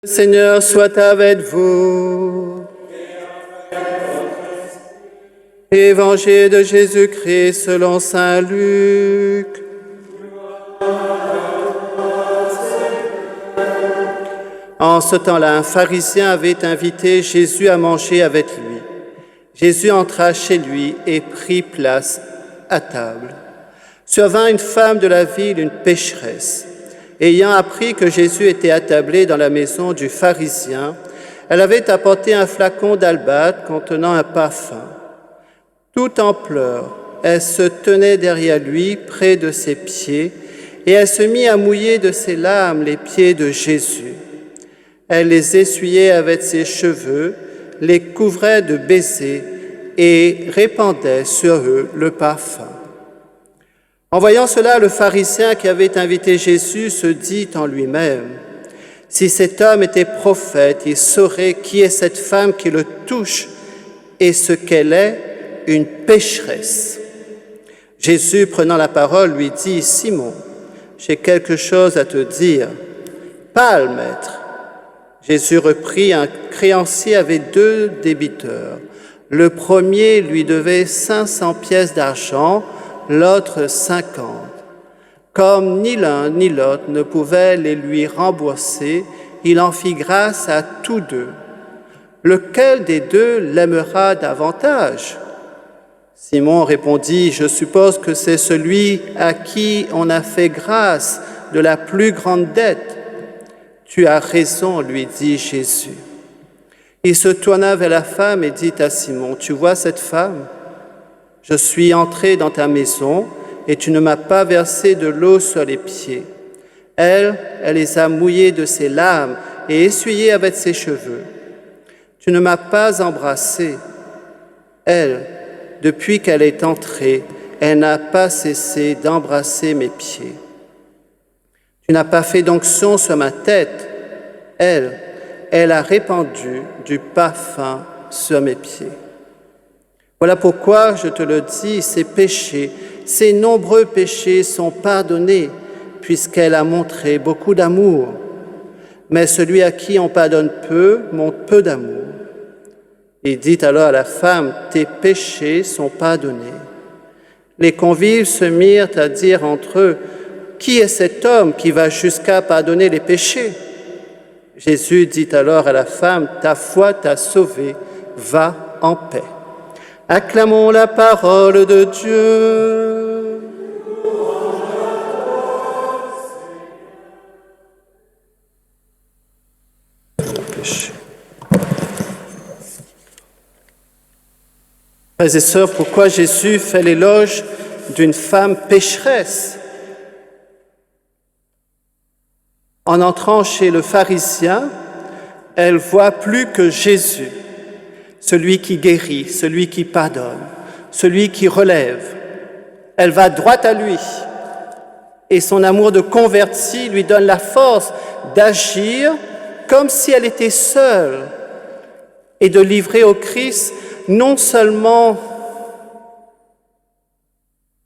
Le Seigneur soit avec vous. Évangile de Jésus-Christ selon saint Luc. En ce temps-là, un pharisien avait invité Jésus à manger avec lui. Jésus entra chez lui et prit place à table. Survint une femme de la ville, une pécheresse. Ayant appris que Jésus était attablé dans la maison du pharisien, elle avait apporté un flacon d'albâtre contenant un parfum. Tout en pleurs, elle se tenait derrière lui, près de ses pieds, et elle se mit à mouiller de ses larmes les pieds de Jésus. Elle les essuyait avec ses cheveux, les couvrait de baisers et répandait sur eux le parfum. En voyant cela, le pharisien qui avait invité Jésus se dit en lui-même, « Si cet homme était prophète, il saurait qui est cette femme qui le touche et ce qu'elle est, une pécheresse. » Jésus, prenant la parole, lui dit, « Simon, j'ai quelque chose à te dire. » « Parle, maître. » Jésus reprit, un créancier avait 2 débiteurs. Le premier lui devait 500 pièces d'argent, l'autre 50. Comme ni l'un ni l'autre ne pouvaient les lui rembourser, il en fit grâce à tous 2. Lequel des 2 l'aimera davantage? Simon répondit, « Je suppose que c'est celui à qui on a fait grâce de la plus grande dette. » « Tu as raison, lui dit Jésus. » Il se tourna vers la femme et dit à Simon, « Tu vois cette femme? Je suis entré dans ta maison et tu ne m'as pas versé de l'eau sur les pieds. Elle les a mouillés de ses larmes et essuyés avec ses cheveux. Tu ne m'as pas embrassé. Elle, depuis qu'elle est entrée, elle n'a pas cessé d'embrasser mes pieds. Tu n'as pas fait d'onction sur ma tête. Elle a répandu du parfum sur mes pieds. Voilà pourquoi, je te le dis, ses péchés, ses nombreux péchés sont pardonnés, puisqu'elle a montré beaucoup d'amour. Mais celui à qui on pardonne peu, montre peu d'amour. Il dit alors à la femme, « Tes péchés sont pardonnés. » Les convives se mirent à dire entre eux, « Qui est cet homme qui va jusqu'à pardonner les péchés ?» Jésus dit alors à la femme, « Ta foi t'a sauvée, va en paix. » Acclamons la parole de Dieu. Frères et sœurs, pourquoi Jésus fait l'éloge d'une femme pécheresse? En entrant chez le pharisien, elle voit plus que Jésus, celui qui guérit, celui qui pardonne, celui qui relève. Elle va droit à lui et son amour de converti lui donne la force d'agir comme si elle était seule et de livrer au Christ non seulement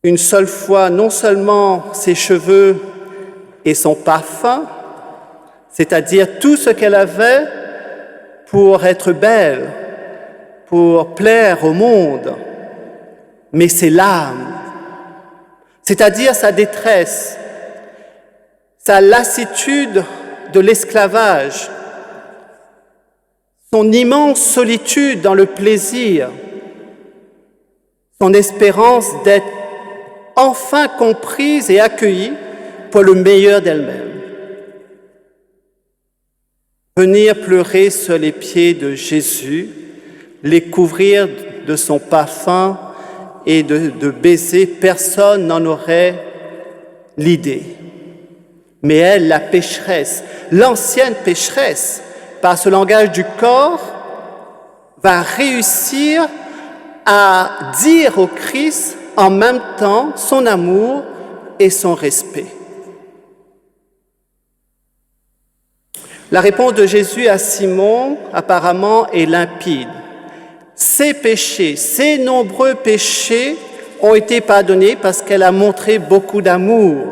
une seule fois, non seulement ses cheveux et son parfum, c'est-à-dire tout ce qu'elle avait pour être belle, pour plaire au monde, mais ses larmes, c'est-à-dire sa détresse, sa lassitude de l'esclavage, son immense solitude dans le plaisir, son espérance d'être enfin comprise et accueillie pour le meilleur d'elle-même. Venir pleurer sur les pieds de Jésus, les couvrir de son parfum et de baisers, personne n'en aurait l'idée. Mais elle, la pécheresse, l'ancienne pécheresse, par ce langage du corps, va réussir à dire au Christ en même temps son amour et son respect. La réponse de Jésus à Simon, apparemment, est limpide. Ses péchés, ses nombreux péchés ont été pardonnés parce qu'elle a montré beaucoup d'amour.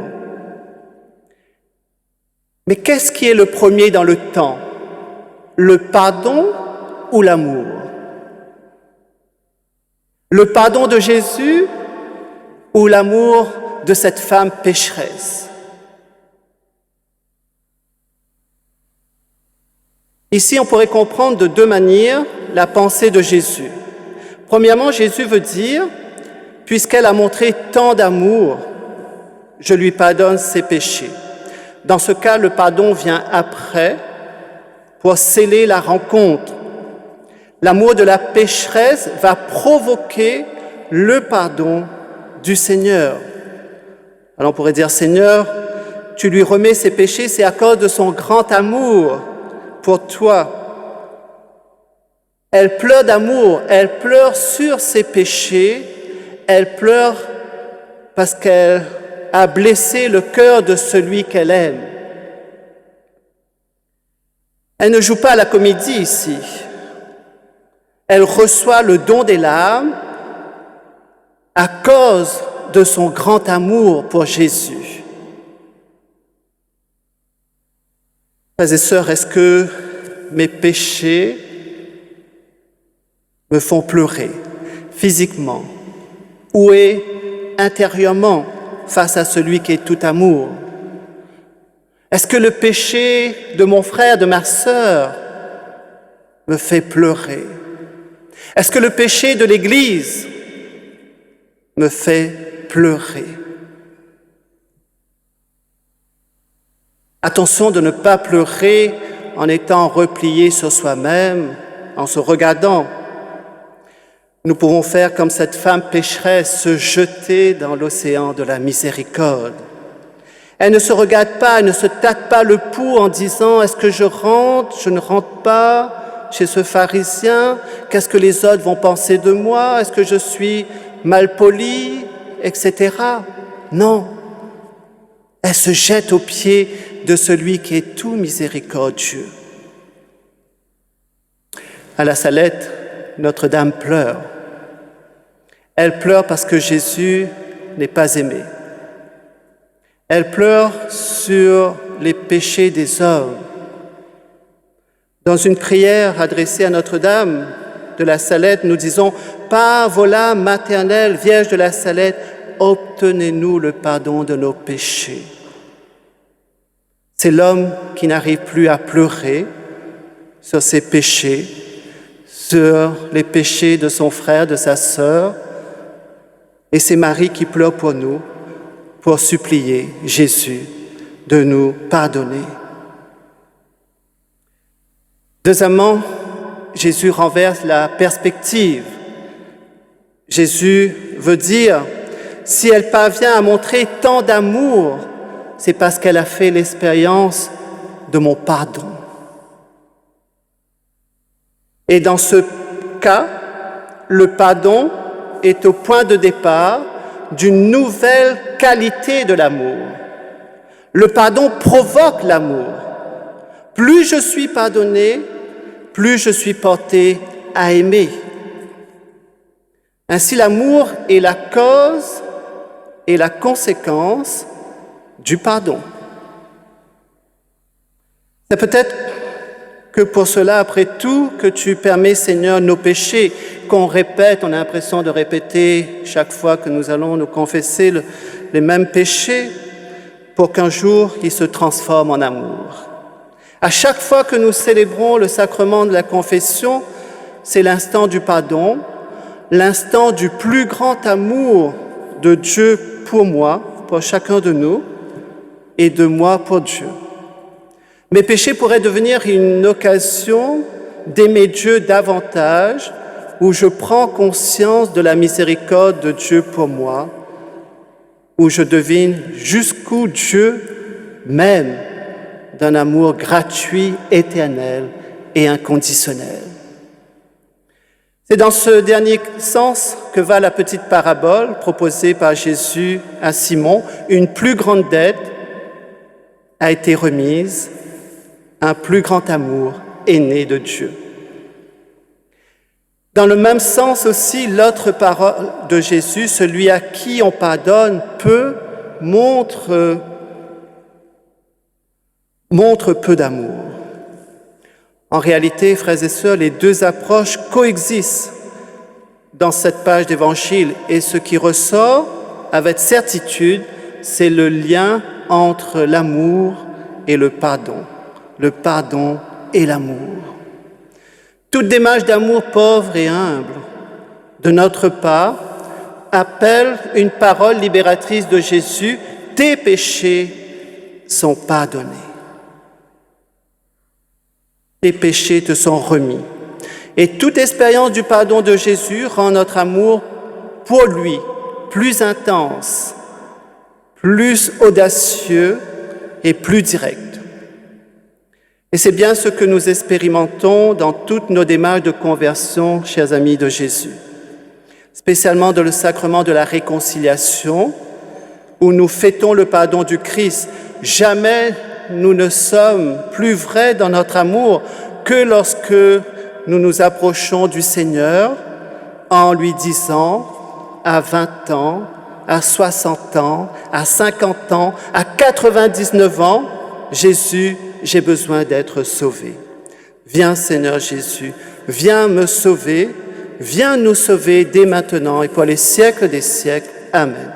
Mais qu'est-ce qui est le premier dans le temps? le pardon ou l'amour? Le pardon de Jésus ou l'amour de cette femme pécheresse? Ici, on pourrait comprendre de deux manières la pensée de Jésus. Premièrement, Jésus veut dire, puisqu'elle a montré tant d'amour, je lui pardonne ses péchés. Dans ce cas, le pardon vient après pour sceller la rencontre. L'amour de la pécheresse va provoquer le pardon du Seigneur. Alors on pourrait dire, Seigneur, tu lui remets ses péchés, c'est à cause de son grand amour pour toi. Elle pleure d'amour, elle pleure sur ses péchés, elle pleure parce qu'elle a blessé le cœur de celui qu'elle aime. Elle ne joue pas à la comédie ici. Elle reçoit le don des larmes à cause de son grand amour pour Jésus. Frères et sœurs, est-ce que mes péchés me font pleurer physiquement ou intérieurement face à celui qui est tout amour? Est-ce que le péché de mon frère, de ma sœur me fait pleurer? Est-ce que le péché de l'Église me fait pleurer? Attention de ne pas pleurer en étant replié sur soi-même, en se regardant. Nous pouvons faire comme cette femme pécheresse, se jeter dans l'océan de la miséricorde. Elle ne se regarde pas, elle ne se tâte pas le pouls en disant « Est-ce que je rentre? Je ne rentre pas chez ce pharisien? Qu'est-ce que les autres vont penser de moi? Est-ce que je suis malpoli? » etc. Non. Elle se jette aux pieds de celui qui est tout miséricordieux. À la Salette, Notre-Dame pleure. Elle pleure parce que Jésus n'est pas aimé. Elle pleure sur les péchés des hommes. Dans une prière adressée à Notre-Dame de la Salette, nous disons « Par vos larmes maternelles, Vierge de la Salette, obtenez-nous le pardon de nos péchés. » C'est l'homme qui n'arrive plus à pleurer sur ses péchés, sur les péchés de son frère, de sa sœur, et c'est Marie qui pleure pour nous, pour supplier Jésus de nous pardonner. Deuxièmement, Jésus renverse la perspective. Jésus veut dire, si elle parvient à montrer tant d'amour, c'est parce qu'elle a fait l'expérience de mon pardon. Et dans ce cas, le pardon est au point de départ d'une nouvelle qualité de l'amour. Le pardon provoque l'amour. Plus je suis pardonné, plus je suis porté à aimer. Ainsi, l'amour est la cause et la conséquence du pardon. C'est peut-être que pour cela, après tout, que tu permets, Seigneur, nos péchés, qu'on répète, on a l'impression de répéter chaque fois que nous allons nous confesser les mêmes péchés, pour qu'un jour, ils se transforment en amour. À chaque fois que nous célébrons le sacrement de la confession, c'est l'instant du pardon, l'instant du plus grand amour de Dieu pour moi, pour chacun de nous, et de moi pour Dieu. Mes péchés pourraient devenir une occasion d'aimer Dieu davantage, où je prends conscience de la miséricorde de Dieu pour moi, où je devine jusqu'où Dieu m'aime d'un amour gratuit, éternel et inconditionnel. C'est dans ce dernier sens que va la petite parabole proposée par Jésus à Simon. Une plus grande dette a été remise, un plus grand amour est né de Dieu. Dans le même sens aussi, l'autre parole de Jésus, celui à qui on pardonne peu, montre peu d'amour. En réalité, frères et sœurs, les deux approches coexistent dans cette page d'Évangile et ce qui ressort avec certitude, c'est le lien entre l'amour et le pardon et l'amour. Toute démarche d'amour pauvre et humble de notre part appelle une parole libératrice de Jésus, « Tes péchés sont pardonnés. Tes péchés te sont remis. » Et toute expérience du pardon de Jésus rend notre amour pour lui plus intense, plus audacieux et plus direct. Et c'est bien ce que nous expérimentons dans toutes nos démarches de conversion, chers amis de Jésus, spécialement dans le sacrement de la réconciliation, où nous fêtons le pardon du Christ. Jamais nous ne sommes plus vrais dans notre amour que lorsque nous nous approchons du Seigneur en lui disant à 20 ans, à 60 ans, à 50 ans, à 99 ans, « Jésus, j'ai besoin d'être sauvé. Viens Seigneur Jésus, viens me sauver, viens nous sauver dès maintenant et pour les siècles des siècles. Amen. »